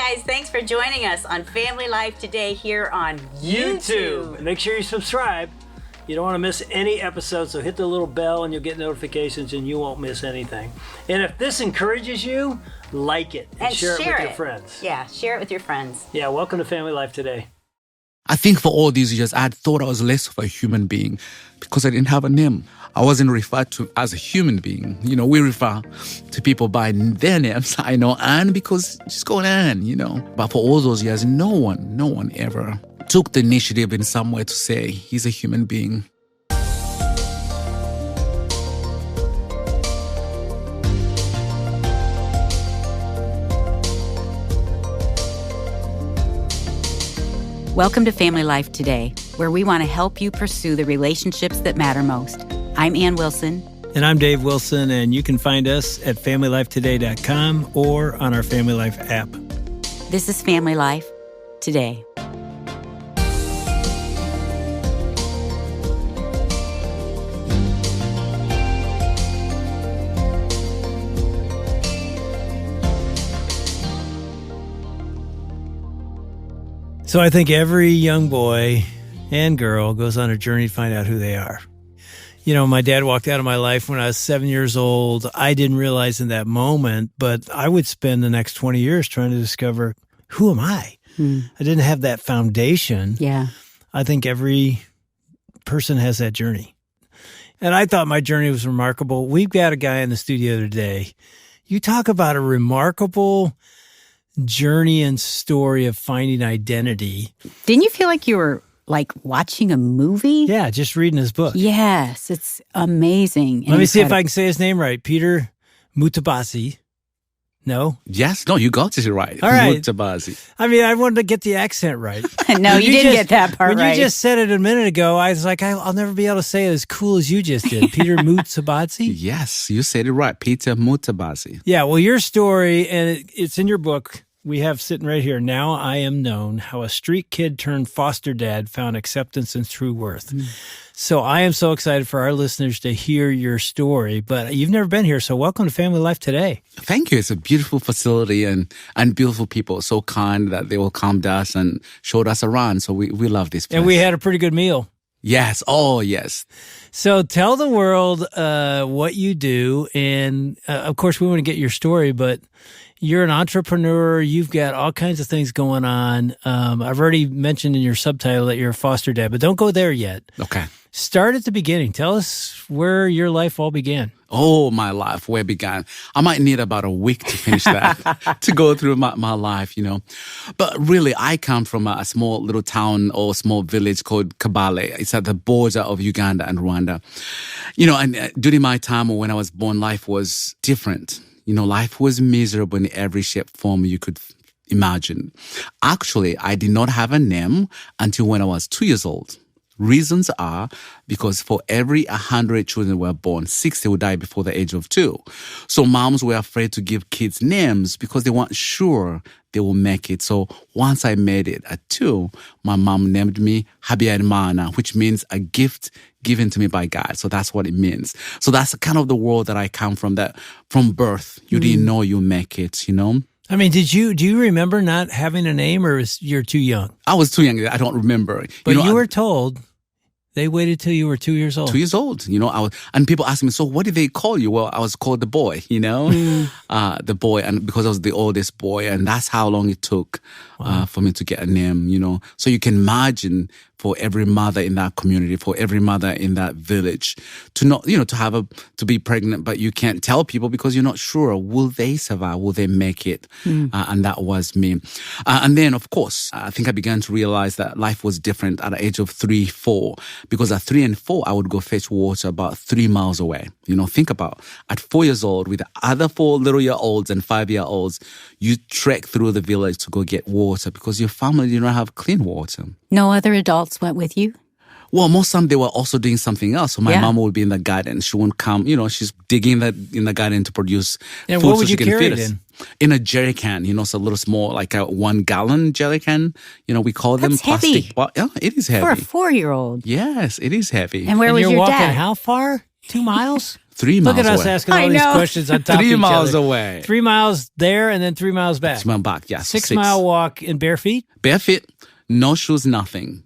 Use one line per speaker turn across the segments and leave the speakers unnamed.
guys, thanks for joining us on Family Life Today here on YouTube.
Make sure you subscribe. You don't want to miss any episodes, so hit the little bell and you'll get notifications and you won't miss anything. And if this encourages you, like it and share it with your friends.
Yeah, share it with your friends.
Yeah, welcome to Family Life Today.
I think for all these years, I had thought I was less of a human being because I didn't have a name. I wasn't referred to as a human being. You know, we refer to people by their names. I know Anne because she's called Anne, you know. But for all those years, no one ever took the initiative in some way to say he's a human being.
Welcome to Family Life Today, where we want to help you pursue the relationships that matter most. I'm Ann Wilson.
And I'm Dave Wilson, and you can find us at FamilyLifeToday.com or on our Family Life app.
This is Family Life Today.
So I think every young boy and girl goes on a journey to find out who they are. You know, my dad walked out of my life when I was 7 years old. I didn't realize in that moment, but I would spend the next 20 years trying to discover, who am I? I didn't have that foundation.
Yeah.
I think every person has that journey. And I thought my journey was remarkable. We've got a guy in the studio today. You talk about a remarkable journey and story of finding identity.
Didn't you feel like you were watching a movie?
Yeah, just reading his book.
Yes, it's amazing.
Let me see if I can say his name right. Peter Mutabazi. No?
Yes, no, you got it right.
All right.
Mutabazi.
I mean, I wanted to get the accent right.
No, you didn't get that part right.
When you just said it a minute ago, I was like, I'll never be able to say it as cool as you just did. Peter Mutabazi?
Yes, you said it right. Peter Mutabazi.
Yeah, well, your story, and it's in your book. We have sitting right here, Now I Am Known, How a Street Kid Turned Foster Dad Found Acceptance and True Worth. So I am so excited for our listeners to hear your story, but you've never been here, so welcome to Family Life Today.
Thank you. It's a beautiful facility and beautiful people, so kind that they welcomed us and showed us around. So we love this place.
And we had a pretty good meal.
Yes. Oh, yes.
So tell the world what you do, and of course we want to get your story, but you're an entrepreneur. You've got all kinds of things going on. I've already mentioned in your subtitle that you're a foster dad, but don't go there yet.
Okay.
Start at the beginning. Tell us where your life all began.
Oh, my life, where it began. I might need about a week to finish that, to go through my life, you know. But really, I come from a small little town or small village called Kampala. It's at the border of Uganda and Rwanda. You know, and during my time or when I was born, life was different. You know, life was miserable in every shape, form you could imagine. Actually, I did not have a name until when I was 2 years old. Reasons are because for every 100 children were born, 60 would die before the age of 2. So moms were afraid to give kids names because they weren't sure they will make it. So once I made it at 2, my mom named me Habyarimana, which means a gift given to me by God. So that's what it means. So that's kind of the world that I come from, that from birth, you didn't know you make it, you know?
I mean, do you remember not having a name, or you're too young?
I was too young. I don't remember.
But you were told they waited till you were 2 years old.
2 years old, you know. And people ask me, so what did they call you? Well, I was called the boy, you know, the boy, and because I was the oldest boy, and that's how long it took for me to get a name, you know. So you can imagine for every mother in that community, for every mother in that village, to not, you know, to be pregnant, but you can't tell people because you're not sure, will they survive? Will they make it? And that was me. And then, of course, I think I began to realize that life was different at the age of 3, 4, because at 3 and 4, I would go fetch water about 3 miles away. You know, think about at 4 years old with the other 4 little year olds and 5-year-olds, you trek through the village to go get water because your family did not have clean water.
No other adults went with you?
Well, most of the time they were also doing something else. So my mom would be in the garden. She wouldn't come, you know, she's digging in the garden to produce
and
food
what would
so
you
she can
carry
feed
it
us.
in?
In a jerry can, you know, it's a little small, like a 1-gallon jerry can. You know, we call them
That's
plastic.
heavy.
Yeah, it is heavy.
For a 4-year-old.
Yes, it is heavy.
And where was
you're
your
walking
dad?
how far? 2 miles?
3 miles
Look at us
away.
asking all
I
these
know.
questions on top of
3
each
miles
other.
away.
3 miles there and then 3 miles back.
6 miles back, yeah.
6-mile walk in bare feet?
Bare feet, no shoes, nothing,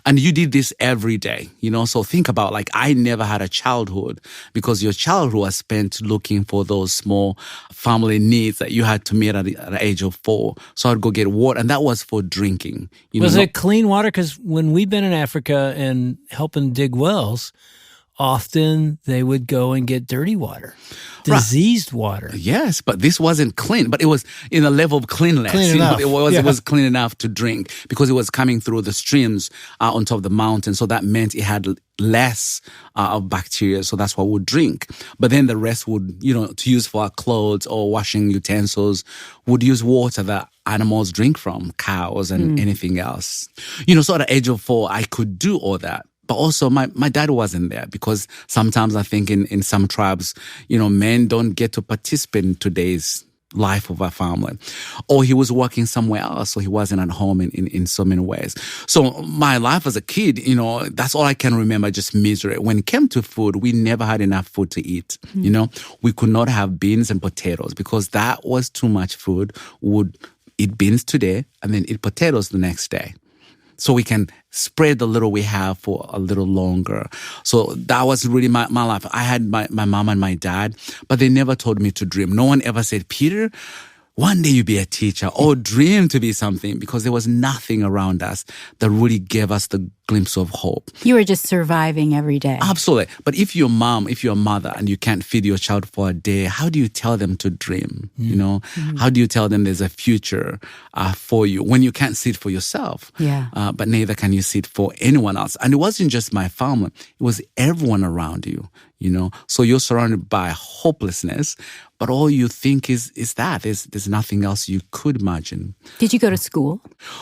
And you did this every day, So think about, like, I never had a childhood because your childhood was spent looking for those small family needs that you had to meet at the age of 4. So I'd go get water, and that was for drinking.
Was it clean water? Because when we've been in Africa and helping dig wells, often they would go and get dirty water, diseased water.
Yes, but this wasn't clean, but it was in a level of cleanliness.
Clean enough.
It was clean enough to drink because it was coming through the streams on top of the mountain. So that meant it had less of bacteria. So that's what we would drink. But then the rest would, to use for our clothes or washing utensils, would use water that animals drink from, cows and anything else. So at the age of 4, I could do all that. But also my dad wasn't there because sometimes I think in some tribes, men don't get to participate in today's life of our family. Or he was working somewhere else, so he wasn't at home in so many ways. So my life as a kid, that's all I can remember, just misery. When it came to food, we never had enough food to eat. We could not have beans and potatoes because that was too much food. We would eat beans today and then eat potatoes the next day. So we can spread the little we have for a little longer. So that was really my life. I had my mom and my dad, but they never told me to dream. No one ever said, Peter, one day you be a teacher or dream to be something, because there was nothing around us that really gave us the glimpse of hope.
You were just surviving every day.
Absolutely. But if you're a mother and you can't feed your child for a day, how do you tell them to dream? How do you tell them there's a future for you when you can't see it for yourself?
Yeah.
But neither can you see it for anyone else. And it wasn't just my family. It was everyone around you, So you're surrounded by hopelessness, but all you think is that. There's nothing else you could imagine.
Did you go to school?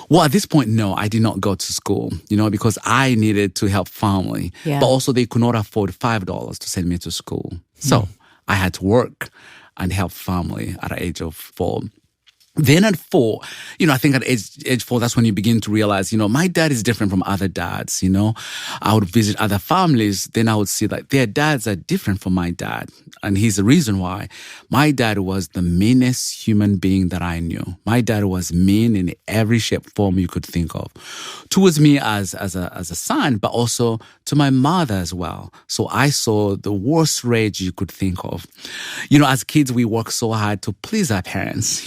Well, at this point, no, I did not go to school, because I needed to help family.
Yeah.
But also they could not afford $5 to send me to school. So I had to work and help family at the age of 4. Then at 4, I think at age 4, that's when you begin to realize, my dad is different from other dads, I would visit other families, then I would see that their dads are different from my dad. And here's the reason why. My dad was the meanest human being that I knew. My dad was mean in every shape, form you could think of. Towards me as a son, but also to my mother as well. So I saw the worst rage you could think of. As kids, we work so hard to please our parents,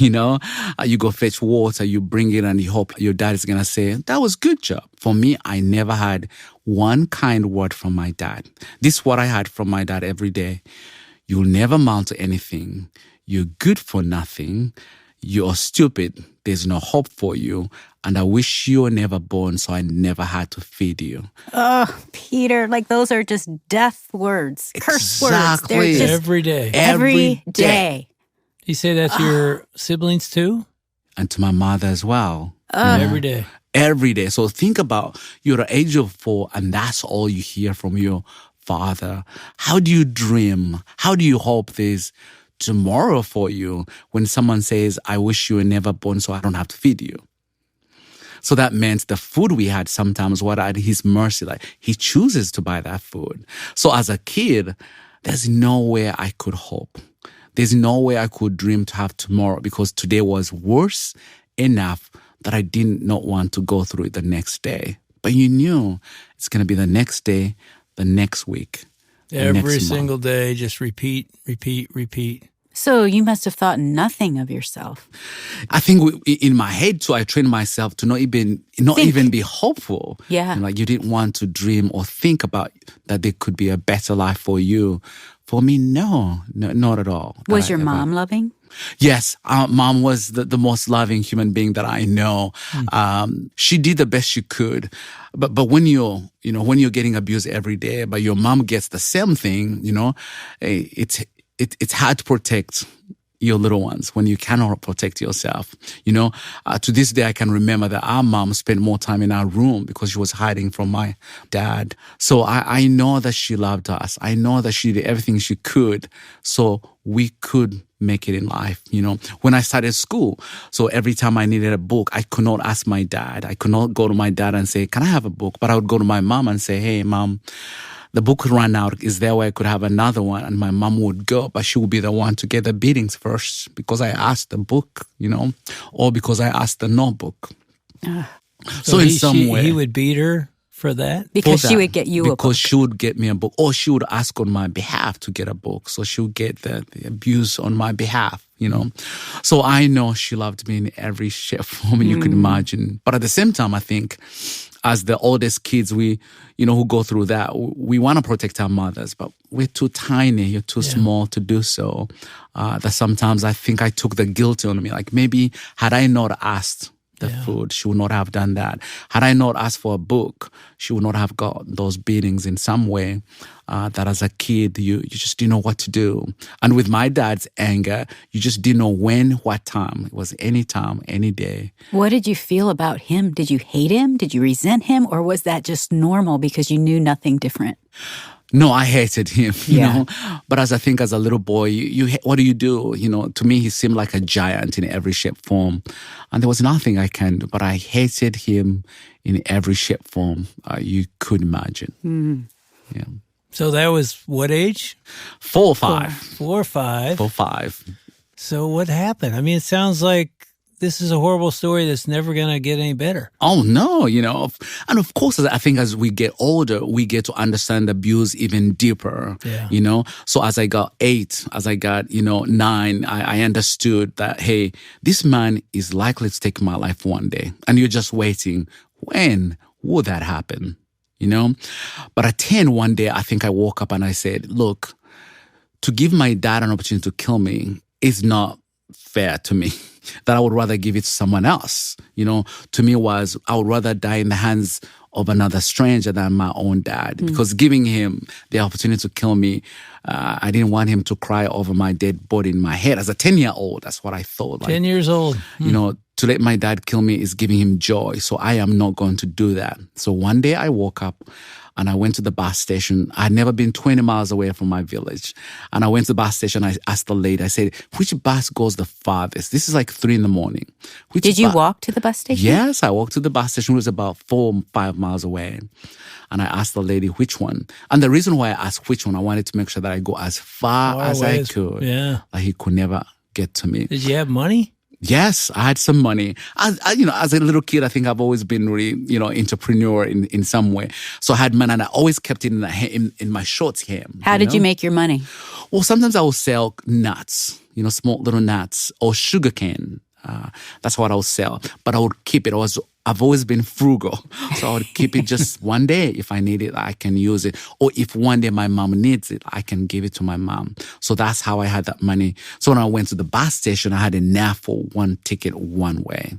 You go fetch water, you bring it, and you hope your dad is going to say, that was good job. For me, I never had one kind word from my dad. This is what I had from my dad every day. You'll never amount to anything. You're good for nothing. You're stupid. There's no hope for you. And I wish you were never born so I never had to feed you.
Oh, Peter, those are just death words, curse words.
Exactly.
They're just
Every day.
every day.
You say that to your siblings too?
And to my mother as well.
Every day.
Every day. So think about you're at the age of 4 and that's all you hear from your father. How do you dream? How do you hope there's tomorrow for you when someone says, I wish you were never born so I don't have to feed you? So that meant the food we had sometimes was at his mercy. He chooses to buy that food. So as a kid, there's no way I could hope. There's no way I could dream to have tomorrow because today was worse enough that I did not want to go through it the next day. But you knew it's going to be the next day, the next week,
Every single day, just repeat.
So you must have thought nothing of yourself.
I think in my head too, I trained myself to not even be hopeful.
Yeah.
You didn't want to dream or think about that there could be a better life for you. For me, no, not at all.
Was your mom loving?
Yes, mom was the most loving human being that I know. She did the best she could, but when you're getting abused every day, but your mom gets the same thing, it's hard to protect your little ones when you cannot protect yourself. To this day, I can remember that our mom spent more time in our room because she was hiding from my dad. So I know that she loved us. I know that she did everything she could so we could make it in life. When I started school, so every time I needed a book, I could not ask my dad. I could not go to my dad and say, can I have a book? But I would go to my mom and say, hey, mom, the book ran out. Is there where I could have another one? And my mom would go, but she would be the one to get the beatings first because I asked the book, or because I asked the notebook. So in some way,
he would beat her for that?
Because she would get you a book.
Because she would get me a book, or she would ask on my behalf to get a book. So she would get the abuse on my behalf, So I know she loved me in every shape, form you can imagine. But at the same time, I think as the oldest kids, we, who go through that, we want to protect our mothers, but we're too tiny, you're too small to do so. That sometimes I think I took the guilt on me. Like maybe had I not asked the food, she would not have done that. Had I not asked for a book, she would not have got those beatings in some way. That as a kid, you just didn't know what to do. And with my dad's anger, you just didn't know when, what time. It was any time, any day.
What did you feel about him? Did you hate him? Did you resent him? Or was that just normal because you knew nothing different?
No, I hated him, you know. But as a little boy, you what do? To me, he seemed like a giant in every shape, form. And there was nothing I can do, but I hated him in every shape, form you could imagine. Yeah.
So that was what age?
4 or 5.
4 or 5.
4 or 5.
So what happened? I mean, it sounds like this is a horrible story that's never going to get any better.
Oh, no, And of course, I think as we get older, we get to understand abuse even deeper, So as I got 8, as I got, 9, I understood that, hey, this man is likely to take my life one day. And you're just waiting. When will that happen? But at 10, one day, I think I woke up and I said, look, to give my dad an opportunity to kill me is not fair to me. That I would rather give it to someone else. To me was, I would rather die in the hands of another stranger than my own dad. Because giving him the opportunity to kill me, I didn't want him to cry over my dead body in my head. As a 10-year-old, that's what I thought.
10 years old.
To let my dad kill me is giving him joy. So I am not going to do that. So one day I woke up and I went to the bus station. I had never been 20 miles away from my village. And I went to the bus station. I asked the lady, I said, which bus goes the farthest? This is like 3 a.m.
Did you walk to the bus station?
Yes, I walked to the bus station. It was about 4 or 5 miles away. And I asked the lady which one. And the reason why I asked which one, I wanted to make sure that I go as far as I could.
Yeah.
Like he could never get to me.
Did you have money?
Yes, I had some money. As a little kid, I think I've always been really, entrepreneur in some way. So I had money and I always kept it in my shorts hem.
How did you make your money?
Well, sometimes I would sell nuts, small little nuts or sugarcane. That's what I would sell. But I would keep it. I've always been frugal. So I would keep it just one day. If I need it, I can use it. Or if one day my mom needs it, I can give it to my mom. So that's how I had that money. So when I went to the bus station, I had enough for one ticket one way.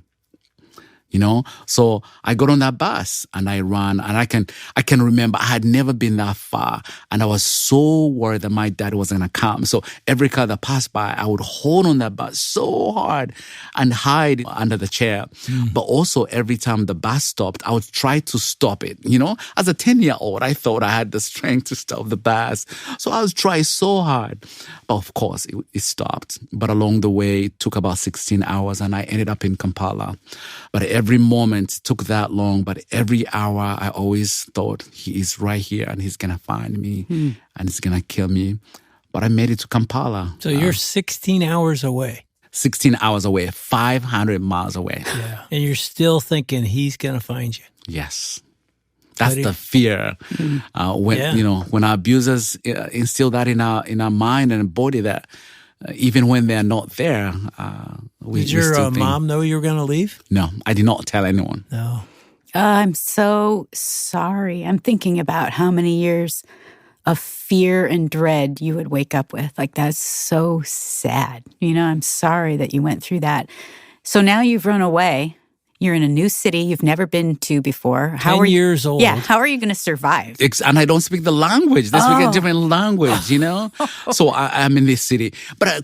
So I got on that bus and I ran, and I can remember I had never been that far, and I was so worried that my dad wasn't going to come. So every car that passed by, I would hold on that bus so hard and hide under the chair. But also every time the bus stopped, I would try to stop it. As a 10-year-old, I thought I had the strength to stop the bus. So I was trying so hard. But of course, it stopped. But along the way, it took about 16 hours and I ended up in Kampala. But every moment took that long, but every hour I always thought he is right here and he's going to find me and he's going to kill me. But I made it to Kampala.
So you're 16 hours away.
16 hours away, 500 miles away.
Yeah. And you're still thinking he's going to find you.
Yes. That's the fear. When our abusers instill that in our mind and body, that even when they're not there,
Did your mom know you were going to leave?
No, I did not tell anyone.
No.
I'm so sorry. I'm thinking about how many years of fear and dread you would wake up with. Like, that's so sad. I'm sorry that you went through that. So now you've run away. You're in a new city you've never been to before.
10 years old.
Yeah, how are you going to survive?
And I don't speak the language. They speak a different language, So I'm in this city. But,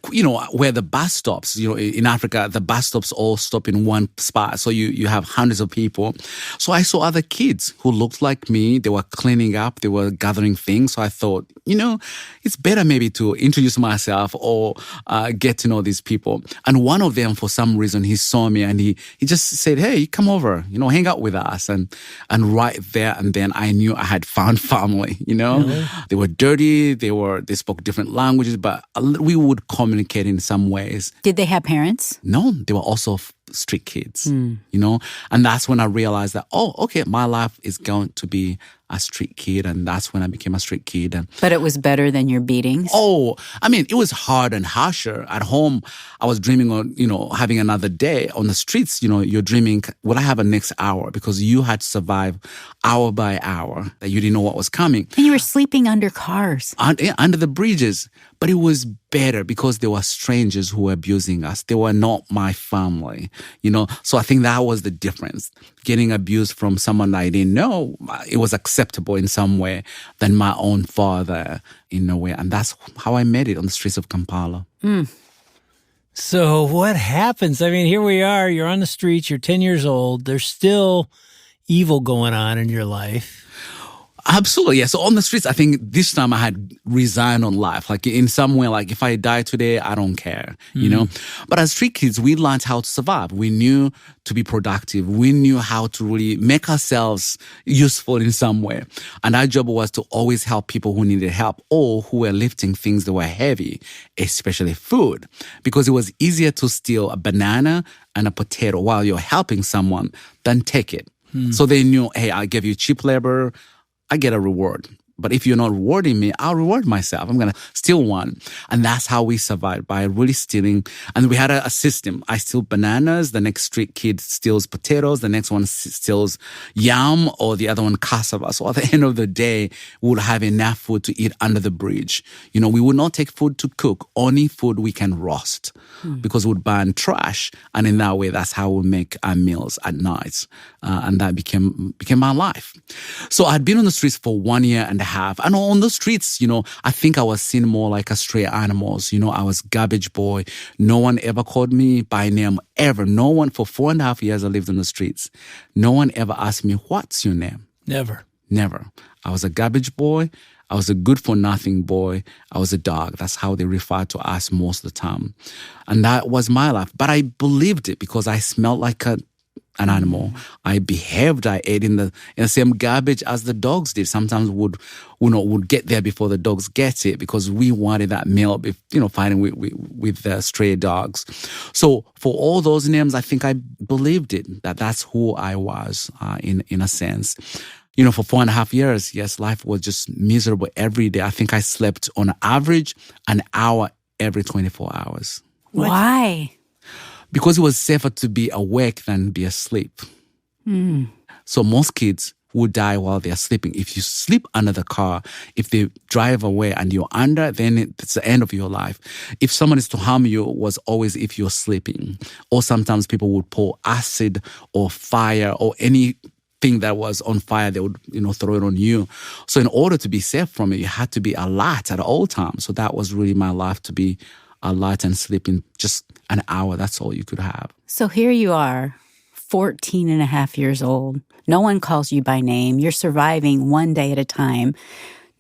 where the bus stops, in Africa, the bus stops all stop in one spot. So you have hundreds of people. So I saw other kids who looked like me. They were cleaning up. They were gathering things. So I thought, it's better maybe to introduce myself or get to know these people. And one of them, for some reason, he saw me and he just said, hey, hey, come over, hang out with us. And right there and then I knew I had found family,
Really?
They were dirty. They spoke different languages, but we would communicate in some ways.
Did they have parents?
No, they were also street kids, and that's when I realized that, oh, okay, my life is going to be a street kid. And that's when I became a street kid.
But it was better than your beatings?
Oh, I mean, it was hard and harsher. At home, I was dreaming of, having another day. On the streets, you're dreaming, will I have a next hour? Because you had to survive hour by hour, that you didn't know what was coming.
And you were sleeping under cars.
Under the bridges. But it was better because there were strangers who were abusing us. They were not my family, So I think that was the difference. Getting abused from someone I didn't know, it was acceptable in some way than my own father in a way. And that's how I made it on the streets of Kampala.
So what happens? I mean, here we are. You're on the streets. You're 10 years old. There's still evil going on in your life.
Absolutely, yeah. So on the streets, I think this time I had resigned on life. Like in some way, like if I die today, I don't care, But as street kids, we learned how to survive. We knew to be productive. We knew how to really make ourselves useful in some way. And our job was to always help people who needed help or who were lifting things that were heavy, especially food. Because it was easier to steal a banana and a potato while you're helping someone than take it. So they knew, hey, I gave you cheap labor, I get a reward. But if you're not rewarding me, I'll reward myself. I'm going to steal one. And that's how we survived, by really stealing. And we had a system. I steal bananas. The next street kid steals potatoes. The next one steals yam, or the other one cassava. So at the end of the day, we would have enough food to eat under the bridge. We would not take food to cook, only food we can roast because we would burn trash. And in that way, that's how we make our meals at night. And that became my life. So I'd been on the streets for 1 year and a half. And on the streets, I think I was seen more like a stray animals. I was garbage boy. No one ever called me by name ever. No one, for 4.5 years I lived on the streets. No one ever asked me, what's your name?
Never.
I was a garbage boy. I was a good-for-nothing boy. I was a dog. That's how they referred to us most of the time. And that was my life. But I believed it because I smelled like an animal. I behaved. I ate in the same garbage as the dogs did. Sometimes would get there before the dogs get it because we wanted that meal, fighting with the stray dogs. So for all those names, I think I believed it, that's who I was in a sense. For 4.5 years, yes, life was just miserable every day. I think I slept on average an hour every 24 hours.
What? Why?
Because it was safer to be awake than be asleep. So most kids would die while they're sleeping. If you sleep under the car, if they drive away and you're under, then it's the end of your life. If someone is to harm you, was always if you're sleeping. Or sometimes people would pour acid or fire or anything that was on fire, they would, throw it on you. So in order to be safe from it, you had to be alert at all times. So that was really my life, to be alert and sleeping just an hour. That's all you could have.
So here you are, 14 and a half years old. No one calls you by name. You're surviving one day at a time,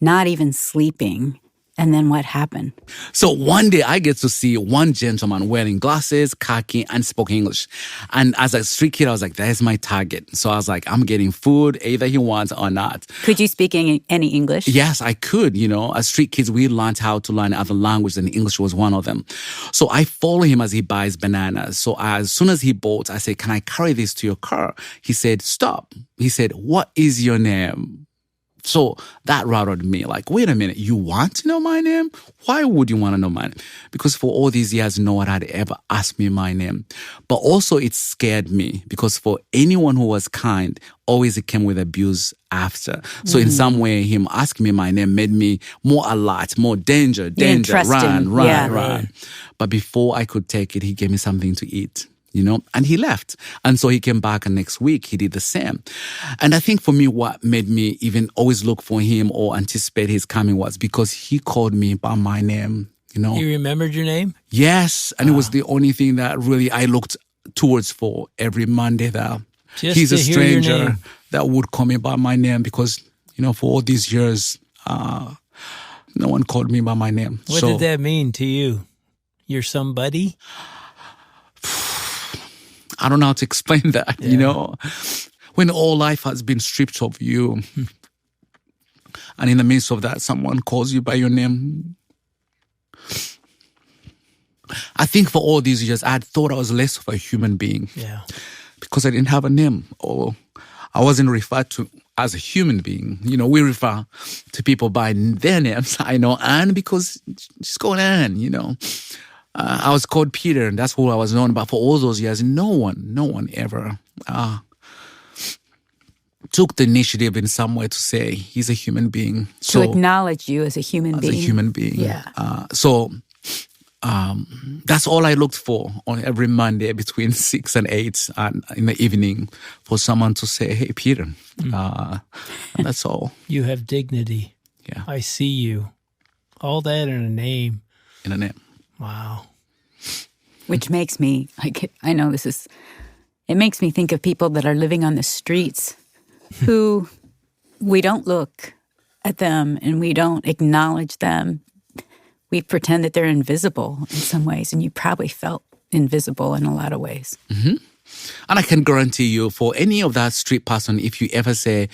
not even sleeping. And then what happened?
So one day I get to see one gentleman wearing glasses, khaki, and spoke English. And as a street kid, I was like, that's my target. So I was like, I'm getting food, either he wants or not.
Could you speak any English?
Yes, I could. As street kids, we learned how to learn other languages, and English was one of them. So I follow him as he buys bananas. So as soon as he bought, I said, can I carry this to your car? He said, stop. He said, what is your name? So that rattled me. Like, wait a minute, you want to know my name? Why would you want to know my name? Because for all these years, no one had ever asked me my name. But also it scared me because for anyone who was kind, always it came with abuse after. So in some way, him asking me my name made me more alert, more danger, run. But before I could take it, he gave me something to eat. And he left. And so he came back, and next week he did the same. And I think for me, what made me even always look for him or anticipate his coming was because he called me by my name,
He remembered your name?
Yes. And it was the only thing that really I looked towards for every Monday that he's a stranger that would call me by my name because, for all these years, no one called me by my name.
What did that mean to you? You're somebody?
I don't know how to explain that, when all life has been stripped of you. And in the midst of that, someone calls you by your name. I think for all these years, I had thought I was less of a human being.
Yeah.
Because I didn't have a name, or I wasn't referred to as a human being. We refer to people by their names. I know Anne because she's called Anne, I was called Peter, and that's who I was known. But for all those years, no one ever took the initiative in some way to say he's a human being.
To acknowledge you as a human being.
As a human being.
Yeah.
That's all I looked for on every Monday between 6 and 8 in the evening, for someone to say, hey, Peter. And that's all.
You have dignity.
Yeah.
I see you. All that in a name.
In a name.
Wow.
Which makes me, I know it makes me think of people that are living on the streets who we don't look at them and we don't acknowledge them. We pretend that they're invisible in some ways, and you probably felt invisible in a lot of ways.
Mm-hmm. And I can guarantee you, for any of that street person, if you ever say,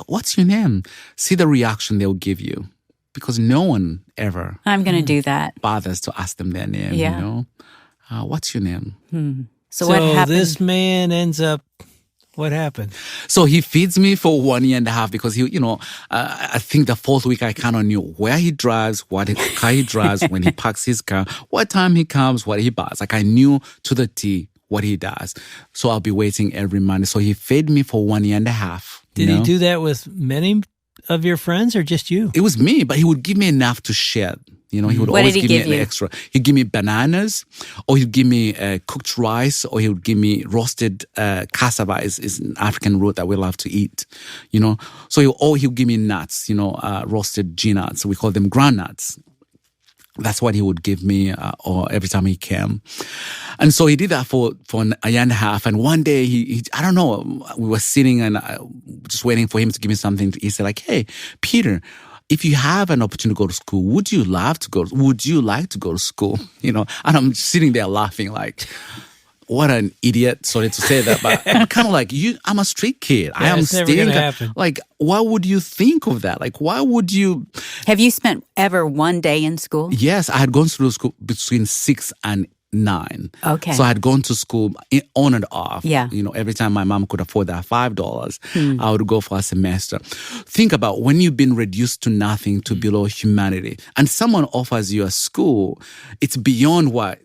what's your name? See the reaction they'll give you. Because no one ever
I'm going to do that.
bothers to ask them their name,
Yeah.
What's your name?
So what happened?
This man ends up, what happened?
So he feeds me for 1 year and a half because I think the 4th week I kind of knew where he drives, what car he drives, when he parks his car, what time he comes, what he buys. Like I knew to the T what he does. So I'll be waiting every Monday. So he fed me for 1 year and a half.
Did he do that with many of your friends or just you?
It was me, but he would give me enough to share. He would
What
always
did he
give me
give
an
you?
extra. He'd give me bananas, or he'd give me cooked rice, or he would give me roasted cassava. Is an African root that we love to eat, So he'll give me nuts, roasted G-nuts. We call them groundnuts. That's what he would give me or every time he came. And so he did that for a year and a half. And one day, he I don't know, we were sitting and just waiting for him to give me something. He said, hey, Peter, if you have an opportunity to go to school, would you like to go to school? And I'm sitting there laughing like, what an idiot. Sorry to say that, but I'm kind of like, I'm a street kid. I am
it's never
still
gonna happen.
like, why would you think of that? Like, why would you?
Have you spent ever one day in school?
Yes, I had gone through school between 6 and 9.
Okay.
So I had gone to school on and off.
Yeah.
Every time my mom could afford that $5, I would go for a semester. Think about when you've been reduced to nothing, to below humanity, and someone offers you a school, it's beyond what,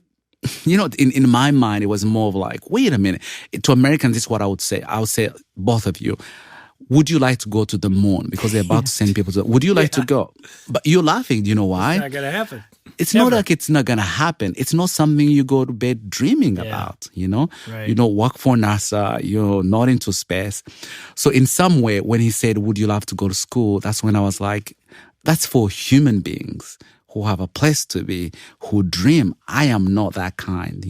in my mind, it was more of like, wait a minute. To Americans, this is what I would say. I would say, both of you, would you like to go to the moon? Because they're about to send people to, would you like to go? But you're laughing. Do you know why?
It's not going to happen.
It's not like it's not going to happen. It's not something you go to bed dreaming about,
Right.
You don't work for NASA. You're not into space. So in some way, when he said, would you love to go to school? That's when I was like, that's for human beings who have a place to be, who dream. I am not that kind,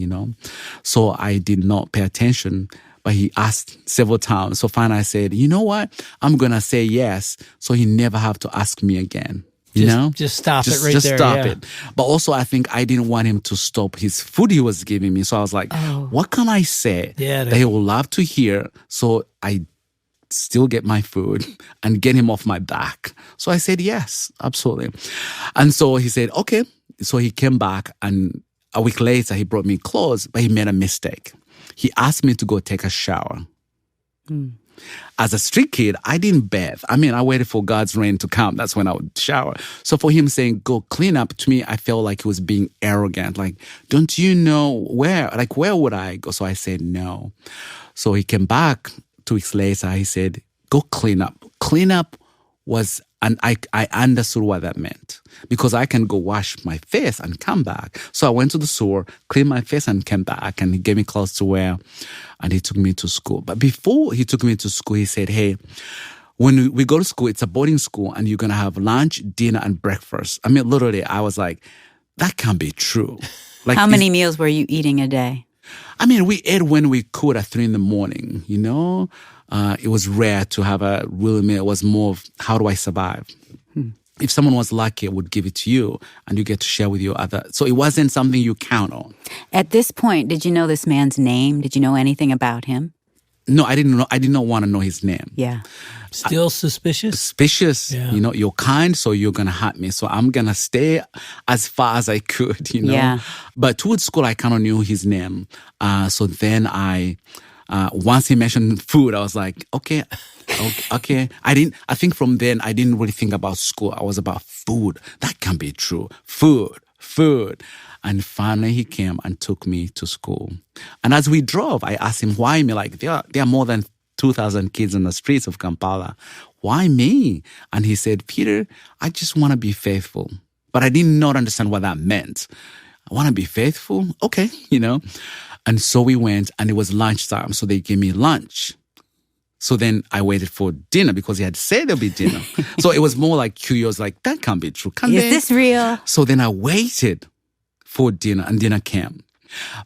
So I did not pay attention. But he asked several times. So finally I said, you know what? I'm going to say yes. So he never have to ask me again.
Just stop it right
just
there.
Stop it. But also, I think I didn't want him to stop his food he was giving me. So I was like, what can I say that he will love to hear? So I still get my food and get him off my back. So I said, yes, absolutely. And so he said, okay. So he came back, and a week later, he brought me clothes, but he made a mistake. He asked me to go take a shower. As a street kid, I didn't bathe. I waited for God's rain to come. That's when I would shower. So for him saying, go clean up, to me, I felt like he was being arrogant. Like, don't you know where? Like, where would I go? So I said, no. So he came back 2 weeks later. He said, go clean up. Clean up was, and I understood what that meant, because I can go wash my face and come back. So I went to the store, cleaned my face and came back, and he gave me clothes to wear, and he took me to school. But before he took me to school, he said, hey, when we go to school, it's a boarding school, and you're going to have lunch, dinner, and breakfast. Literally, I was like, that can't be true. Like,
how many meals were you eating a day?
We ate when we could at 3 a.m, It was rare to have a real meal. It was more of, how do I survive? if someone was lucky, I would give it to you and you get to share with your other. So it wasn't something you count on.
At this point, did you know this man's name? Did you know anything about him?
No, I didn't know. I did not want to know his name.
Yeah.
Still suspicious?
Suspicious.
Yeah.
You know, you're kind, so you're going to hurt me. So I'm going to stay as far as I could, you know.
Yeah.
But towards school, I kind of knew his name. So then once he mentioned food, I was like, okay. I think from then, I didn't really think about school. I was about food. That can't be true. Food. And finally, he came and took me to school. And as we drove, I asked him, why me? Like, there are more than 2,000 kids in the streets of Kampala. Why me? And he said, Peter, I just want to be faithful. But I did not understand what that meant. I want to be faithful? Okay, you know. And so we went, and it was lunchtime. So they gave me lunch. So then I waited for dinner because he had said there'll be dinner. So it was more like curious, like, that can't be true.
Is this real?
So then I waited for dinner, and dinner came.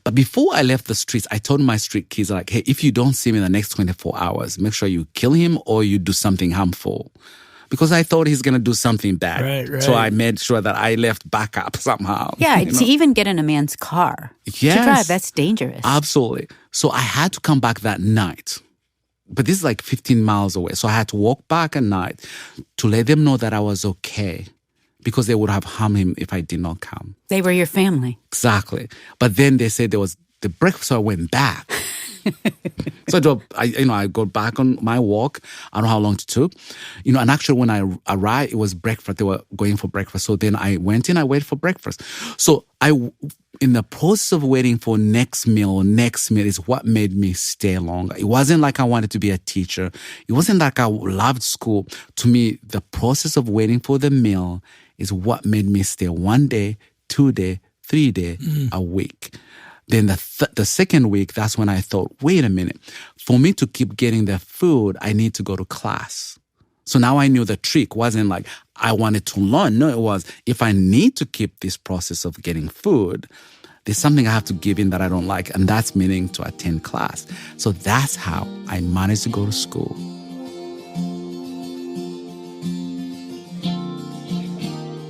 But before I left the streets, I told my street kids, like, hey, if you don't see me in the next 24 hours, make sure you kill him or you do something harmful. Because I thought he's going to do something bad.
Right.
So I made sure that I left backup somehow.
Yeah,
you know?
to even get in a man's car.
Yes.
To drive, that's dangerous.
Absolutely. So I had to come back that night. But this is like 15 miles away. So I had to walk back at night to let them know that I was okay. Because they would have harmed him if I did not come.
They were your family.
Exactly. But then they said there was the breakfast, so I went back. So I got back on my walk. I don't know how long it took. You know, and actually when I arrived, it was breakfast. They were going for breakfast. So then I went in, I waited for breakfast. So in the process of waiting for next meal is what made me stay longer. It wasn't like I wanted to be a teacher. It wasn't like I loved school. To me, the process of waiting for the meal is what made me stay 1 day, 2 day, 3 day, a week. Then the second week, that's when I thought, wait a minute. For me to keep getting the food, I need to go to class. So now I knew the trick wasn't like I wanted to learn. No, it was if I need to keep this process of getting food, there's something I have to give in that I don't like, and that's meaning to attend class. So that's how I managed to go to school.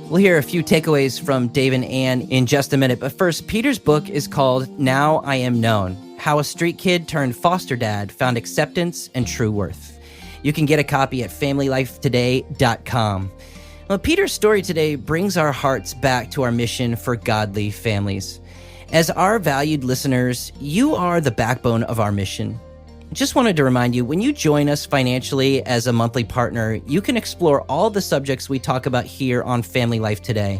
We'll hear a few takeaways from Dave and Ann in just a minute. But first, Peter's book is called Now I Am Known: How a Street Kid Turned Foster Dad Found Acceptance and True Worth. You can get a copy at FamilyLifeToday.com. Well, Peter's story today brings our hearts back to our mission for godly families. As our valued listeners, you are the backbone of our mission. Just wanted to remind you, when you join us financially as a monthly partner, you can explore all the subjects we talk about here on Family Life Today.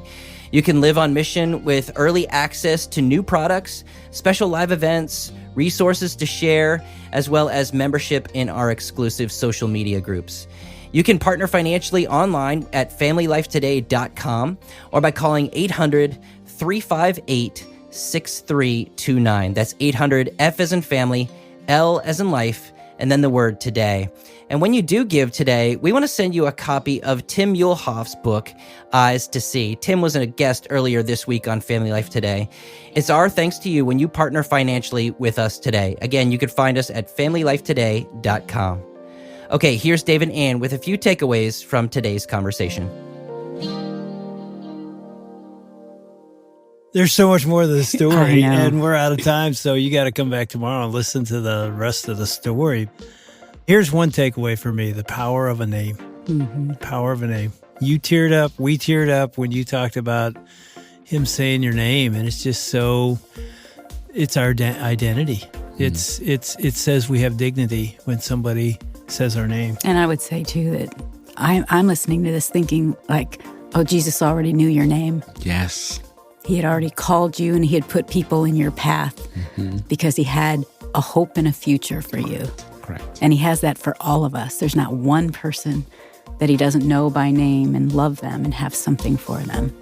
You can live on mission with early access to new products, special live events, resources to share, as well as membership in our exclusive social media groups. You can partner financially online at FamilyLifeToday.com or by calling 800-358-6329. That's 800-F as in family, L as in life, and then the word today. And when you do give today, we want to send you a copy of Tim Muehlhoff's book, Eyes to See. Tim was a guest earlier this week on Family Life Today. It's our thanks to you when you partner financially with us today. Again, you can find us at FamilyLifeToday.com. Okay, here's Dave and Ann with a few takeaways from today's conversation.
There's so much more to the
I
story,
know.
and we're out of time, so you got to come back tomorrow and listen to the rest of the story. Here's one takeaway for me: the power of a name.
Mm-hmm.
Power of a name. You teared up, we teared up when you talked about him saying your name, and it's just so, it's our identity. It says we have dignity when somebody says our name.
And I would say, too, that I'm listening to this thinking like, oh, Jesus already knew your name.
Yes.
He had already called you, and he had put people in your path because he had a hope and a future for you.
Correct.
And he has that for all of us. There's not one person that he doesn't know by name and love them and have something for them.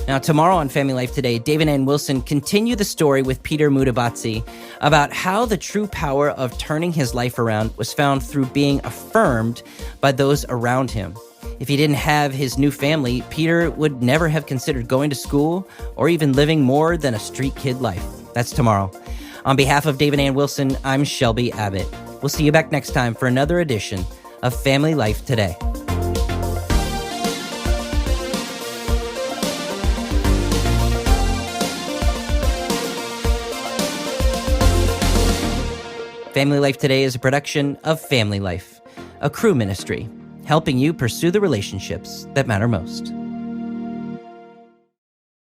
Now, tomorrow on Family Life Today, Dave and Ann Wilson continue the story with Peter Mutabazi about how the true power of turning his life around was found through being affirmed by those around him. If he didn't have his new family, Peter would never have considered going to school or even living more than a street kid life. That's tomorrow. On behalf of Dave and Ann Wilson, I'm Shelby Abbott. We'll see you back next time for another edition of Family Life Today. Family Life Today is a production of Family Life, a crew ministry, helping you pursue the relationships that matter most.